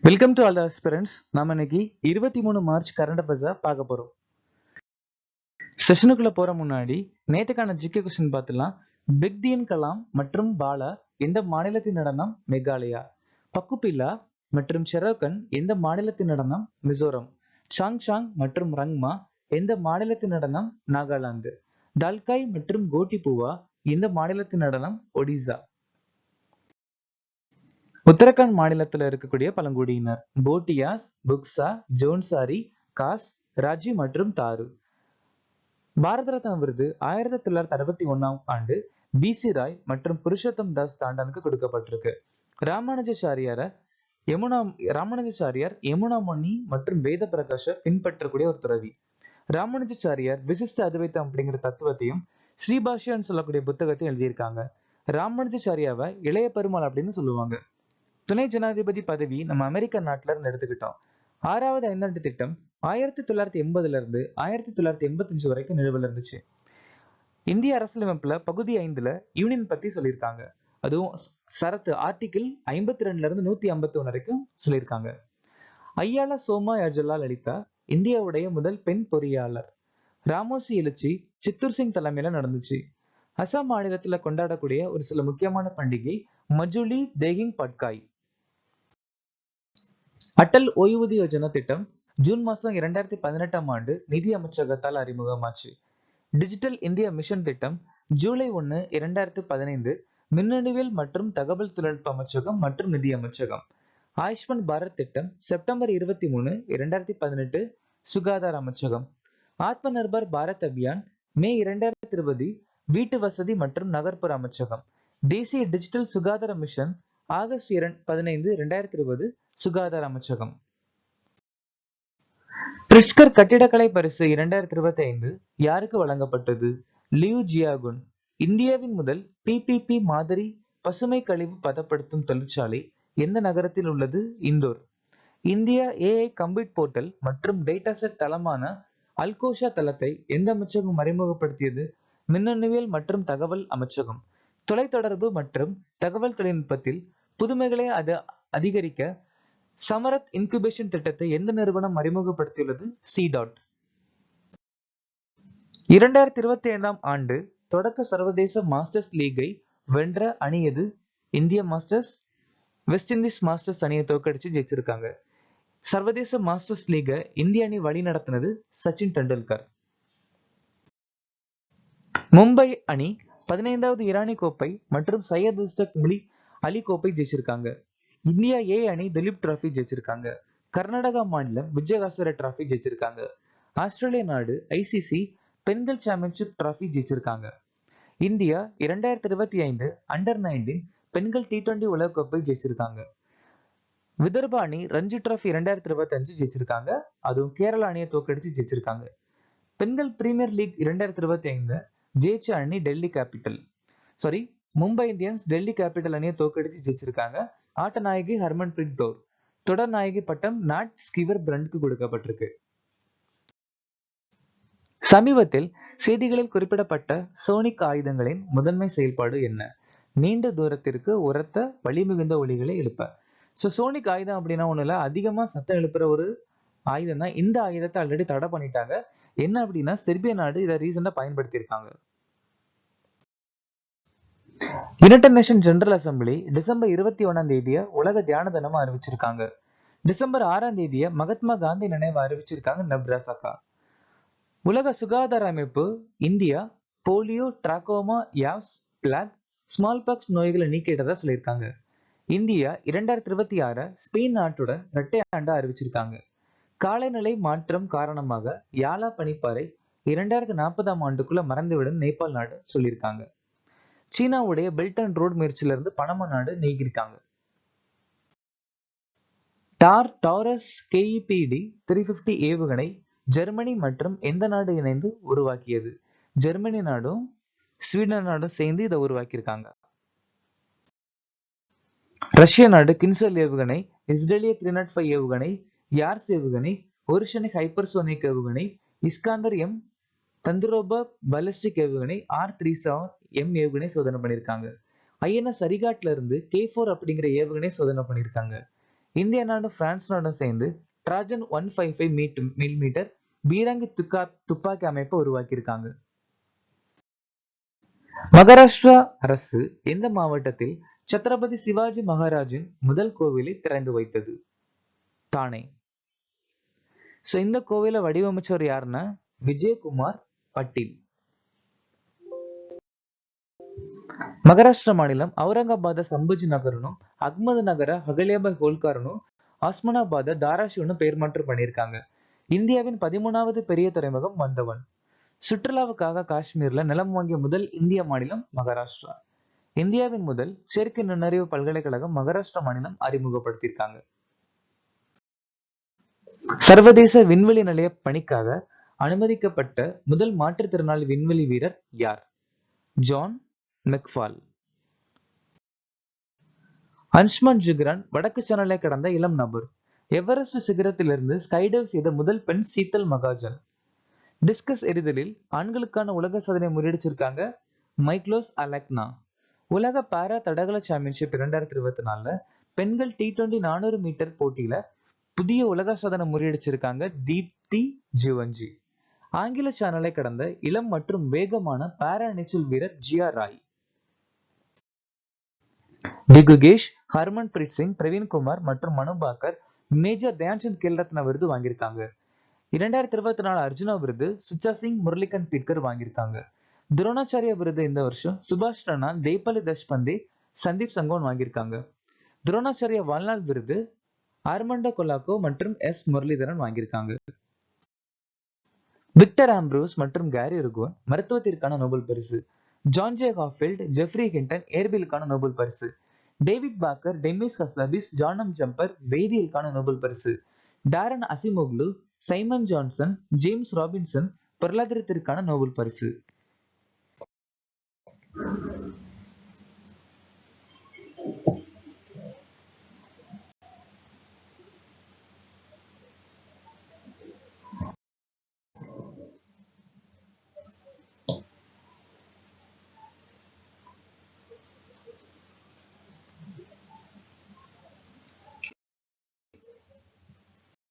Welcome to all the aspirants. நாம இன்னைக்கு 23 March current அஃபேர்ஸை பார்க்க போறோம். செஷனுக்குள்ள போற முன்னாடி நேற்றுக்கான ஜிகே கொஸ்டின் பார்த்துலாம். பிக்தியன் கலாம் மற்றும் பாலா எந்த மாநிலத்தின் நடனம்? மேகாலயா. பக்குபில்லா மற்றும் ஷெரோகன் எந்த மாநிலத்தின் நடனம்? மிசோரம். சாங் மற்றும் ரங்மா எந்த மாநிலத்தின் நடனம்? நாகாலாந்து. தால்காய் மற்றும் கோட்டிபுவா எந்த மாநிலத்தின் நடனம்? ஒடிசா. உத்தரகாண்ட் மாநிலத்தில் இருக்கக்கூடிய பழங்குடியினர் போட்டியாஸ், புக்சா, ஜோன்சாரி, காஸ், ராஜி மற்றும் தாரு. பாரத ரத்னா விருது 1961ஆம் ஆண்டு பிசி ராய் மற்றும் புருஷோத்தம் தாஸ் தாண்டனுக்கு கொடுக்கப்பட்டிருக்கு. ராமானுஜாச்சாரியார் யமுனா முனி மற்றும் வேத பிரகாஷ பின்பற்றக்கூடிய ஒரு துறவி. ராமானுஜாச்சாரியார் விசிஷ்ட அத்வைத்தம் அப்படிங்கிற தத்துவத்தையும் ஸ்ரீபாஷ்யன்னு சொல்லக்கூடிய புத்தகத்தையும் எழுதியிருக்காங்க. ராமானுஜாச்சாரியாவை இளைய பெருமாள் அப்படின்னு சொல்லுவாங்க. துணை ஜனாதிபதி பதவி நம்ம அமெரிக்க நாட்டுல இருந்து எடுத்துக்கிட்டோம். 6வது ஐந்தாண்டு திட்டம் 1980 இருந்து 1985 வரைக்கும் நிலுவையில் இருந்துச்சு. இந்திய அரசியலமைப்புல பகுதி 5ல யூனியன் பத்தி சொல்லியிருக்காங்க. அதுவும் சரத்து ஆர்டிகிள் 52 இருந்து 151 வரைக்கும் சொல்லியிருக்காங்க. ஐயாலா சோமா யஜுல்லா லலிதா இந்தியாவுடைய முதல் பெண் பொறியாளர். ராமோசி எழுச்சி சித்தூர் சிங் தலைமையில நடந்துச்சு. அசாம் மாநிலத்துல கொண்டாடக்கூடிய ஒரு சில முக்கியமான பண்டிகை மஜுலி தேகிங் பட்காய். அட்டல் ஓய்வூதிய யோஜனா திட்டம் ஜூன் மாசம் 2018ஆம் ஆண்டு நிதி அமைச்சகத்தால் அறிமுகமாச்சு. டிஜிட்டல் இந்தியா மிஷன் திட்டம் ஜூலை 1, 2015 மின்னணுவியல் மற்றும் தகவல் தொழில்நுட்ப அமைச்சகம் மற்றும் நிதி அமைச்சகம். ஆயுஷ்மான் பாரத் திட்டம் செப்டம்பர் 23, 2018 சுகாதார அமைச்சகம். ஆத்ம நிர்பர் பாரத் அபியான் மே 2020 வீட்டு வசதி மற்றும் நகர்ப்புற அமைச்சகம். தேசிய டிஜிட்டல் சுகாதார மிஷன் ஆகஸ்ட் 15, 2020 சுகாதார அமைச்சகம். பிரிட்ஸ்கர் கட்டிடக்கலை பரிசு 2025 யாருக்கு வழங்கப்பட்டது? Liu Jiakun. இந்தியாவின் முதல் பிபிபி மாதிரி பசுமை கழிவு பதப்படுத்தும் தொழிற்சாலை எந்த நகரத்தில் உள்ளது? Indore. India AI compute portal மற்றும் டேட்டா செட் தளமான அல்கோஷா தளத்தை எந்த அமைச்சகம் அறிமுகப்படுத்தியது? மின்னணுவியல் மற்றும் தகவல் அமைச்சகம். தொலைத்தொடர்பு மற்றும் தகவல் தொழில்நுட்பத்தில் புதுமைகளை அதிகரிக்க சமரத் இன்குபேஷன் திட்டத்தை எந்த நிறுவனம் அறிமுகப்படுத்தியுள்ளது? சிடாட். 2025ஆம் ஆண்டு தொடக்க சர்வதேச மாஸ்டர்ஸ் லீகை வென்ற அணி எது? இந்திய மாஸ்டர்ஸ். வெஸ்ட் இண்டீஸ் மாஸ்டர்ஸ் அணியை தோற்கடிச்சு ஜெயிச்சிருக்காங்க. சர்வதேச மாஸ்டர்ஸ் லீகை இந்திய அணி வழி நடத்தினது சச்சின் டெண்டுல்கர். மும்பை அணி 15வது இரானி கோப்பை மற்றும் சையத் முஸ்தக் அலி கோப்பை ஜெயிச்சிருக்காங்க. இந்தியா ஏ அணி திலீப் டிராபி ஜெயிச்சிருக்காங்க. கர்நாடகா மாநிலம் விஜயகாசர டிராபி ஜெயிச்சிருக்காங்க. ஆஸ்திரேலிய நாடு ஐசிசி பெண்கள் சாம்பியன்ஷிப் டிராபி ஜெயிச்சிருக்காங்க. இந்தியா 2025 அண்டர் 19 பெண்கள் T20 உலகக்கோப்பை ஜெயிச்சிருக்காங்க. விதர்பா அணி ரஞ்சி டிராபி 2025 ஜெயிச்சிருக்காங்க. அதுவும் கேரளா அணியை தோற்கடிச்சு ஜெயிச்சிருக்காங்க. பெண்கள் பிரீமியர் லீக் 2025 ஜெயிச்ச அணி மும்பை இந்தியன்ஸ் டெல்லி கேபிட்டல் அணியை தோற்கடிச்சு ஜெயிச்சிருக்காங்க. ஆட்ட நாயகி ஹர்மன்பிரீத் கௌர். தொடர் நாயகி பட்டம் நாட் ஸ்கீவர் பிரண்டுக்கு கொடுக்கப்பட்டிருக்கு. சமீபத்தில் செய்திகளில் குறிப்பிடப்பட்ட சோனிக் ஆயுதங்களின் முதன்மை செயல்பாடு என்ன? நீண்ட தூரத்திற்கு உரத்த வலி மிகுந்த ஒலிகளை எழுப்ப. சோனிக் ஆயுதம் அப்படின்னா ஒண்ணு இல்ல, அதிகமா சத்தம் எழுப்புற ஒரு ஆயுதம் தான். இந்த ஆயுதத்தை ஆல்ரெடி தடை பண்ணிட்டாங்க. என்ன அப்படின்னா செர்பியா நாடு இதை ரீசெண்டா பயன்படுத்தி இருக்காங்க. United nation general assembly December 21ஆம் தேதியை உலக தியான தினமா அறிவிச்சிருக்காங்க. டிசம்பர் 6ஆம் தேதியை மகாத்மா காந்தி நினைவு அறிவிச்சிருக்காங்க நெப்ராஸ்கா. உலக சுகாதார அமைப்பு India polio, trachoma, yaws, plague, smallpox நோய்களை நீக்கிட்டதா சொல்லியிருக்காங்க. இந்தியா 2026 ஸ்பெயின் நாட்டுடன் இரட்டை ஆண்டா அறிவிச்சிருக்காங்க. காலநிலை மாற்றம் காரணமாக யாலா பனிப்பாறை 2040ஆம் ஆண்டுக்குள்ள மறைந்துவிடும் நேபாள் நாடு சொல்லியிருக்காங்க. சீனாவுடைய பெல்ட் அண்ட் ரோட் முயற்சியில இருந்து பனாமா நாடு நீக்கிருக்காங்க. டாரஸ் KEPD 350 ஏவுகணை ஜெர்மனி மற்றும் எந்த நாடு இணைந்து உருவாக்கியது? ஜெர்மனி நாடும் ஸ்வீடன் நாடும் சேர்ந்து இதை உருவாக்கியிருக்காங்க. ரஷ்ய நாடு கின்சல் ஏவுகணை, இஸ்ரேலிய 305 ஏவுகணை, யார்ஸ் ஏவுகணை, ஒரிஷனிக் ஹைப்பர்சோனிக் ஏவுகணை, இஸ்காந்தர் M தந்துரோபா பாலிஸ்டிக் ஏவுகணை, R-37M ஏவுகணை சோதனை பண்ணியிருக்காங்க. INS அரிகாட்ல இருந்து K4 அப்படிங்கிற ஏவுகணை சோதனை பண்ணியிருக்காங்க. இந்திய நாடும் பிரான்ஸ் நாடும் சேர்ந்து ட்ராஜன் 155 மில்லிமீட்டர் பீரங்கி துப்பாக்கி அமைப்பை உருவாக்கியிருக்காங்க. மகாராஷ்டிரா அரசு எந்த மாவட்டத்தில் சத்ரபதி சிவாஜி மகாராஜின் முதல் கோவிலை திறந்து வைத்தது? தானே. இந்த கோவிலை வடிவமைச்சவர் யாருன்னா விஜயகுமார் பட்டீல். மகாராஷ்டிரா மாநிலம் ஔரங்காபாத சம்புஜி நகரனும் அஹ்மது நகர அகலியாபாய் ஹோல்காரனும் ஆஸ்மனாபாத தாராஷிவனும் பெயர் மாற்றம் பண்ணியிருக்காங்க. இந்தியாவின் 13வது பெரிய துறைமுகம் வந்தவன். சுற்றுலாவுக்காக காஷ்மீர்ல நிலம் வாங்கிய முதல் இந்திய மாநிலம் மகாராஷ்டிரா. இந்தியாவின் முதல் செயற்கை நுண்ணறிவு பல்கலைக்கழகம் மகாராஷ்டிரா மாநிலம் அறிமுகப்படுத்தியிருக்காங்க. சர்வதேச விண்வெளி நிலைய பணிக்காக அனுமதிக்கப்பட்ட முதல் மாற்றுத்திறனாளி விண்வெளி வீரர் யார்? ஜான் மெக்ஃபால். அன்ஷ்மன் ஜிக்ரான் வடக்கு சேனலை கடந்த இளம் நபர். எவரெஸ்ட் சிகரத்திலிருந்து ஸ்கைடைவ் செய்த முதல் பெண் சீத்தல் மகாஜன். டிஸ்கஸ் எறிதலில் ஆண்களுக்கான உலக சாதனை முறியடிச்சிருக்காங்க மைக்லோஸ் அலெக்னா. உலக பாரா தடகள சாம்பியன்ஷிப் 2024 பெண்கள் T20 400 மீட்டர் போட்டியில புதிய உலக சாதனை முறியடிச்சிருக்காங்க தீப்தி ஜிவன்ஜி. ஆங்கில சேனலை கடந்த இளம் மற்றும் வேகமான பாரா நீச்சல் வீரர் ஜியா ராய். திகுகேஷ், ஹர்மன் பிரீத் சிங், பிரவீன்குமார் மற்றும் மனு பாக்கர் மேஜர் தயான்சந்த் கேல் ரத்னா விருது வாங்கியிருக்காங்க. 2024 அர்ஜுனா விருது சுச்சா சிங், முரளிகாந்த் பீட்கர் வாங்கியிருக்காங்க. துரோணாச்சாரியா விருது இந்த வருஷம் சுபாஷ் ரனா, தேபாலி தேஷ்பந்தே, சந்தீப் சங்கோன் வாங்கியிருக்காங்க. துரோணாச்சாரியா வாழ்நாள் விருது ஆர்மண்டோ கொலாக்கோ மற்றும் எஸ் முரளிதரன் வாங்கியிருக்காங்க. விக்டர் ஆம்ப்ரோஸ் மற்றும் கேரி ருகோன் மருத்துவத்திற்கான நோபல் பரிசு. John J Hopfield, Geoffrey Hinton இயற்பியலுக்கான நோபல் பரிசு. David Baker, Demis Hassabis, John Jumper வேதியியலுக்கான நோபல் பரிசு. Daron Acemoglu, Simon Johnson, James Robinson பொருளாதாரத்திற்கான நோபல் பரிசு.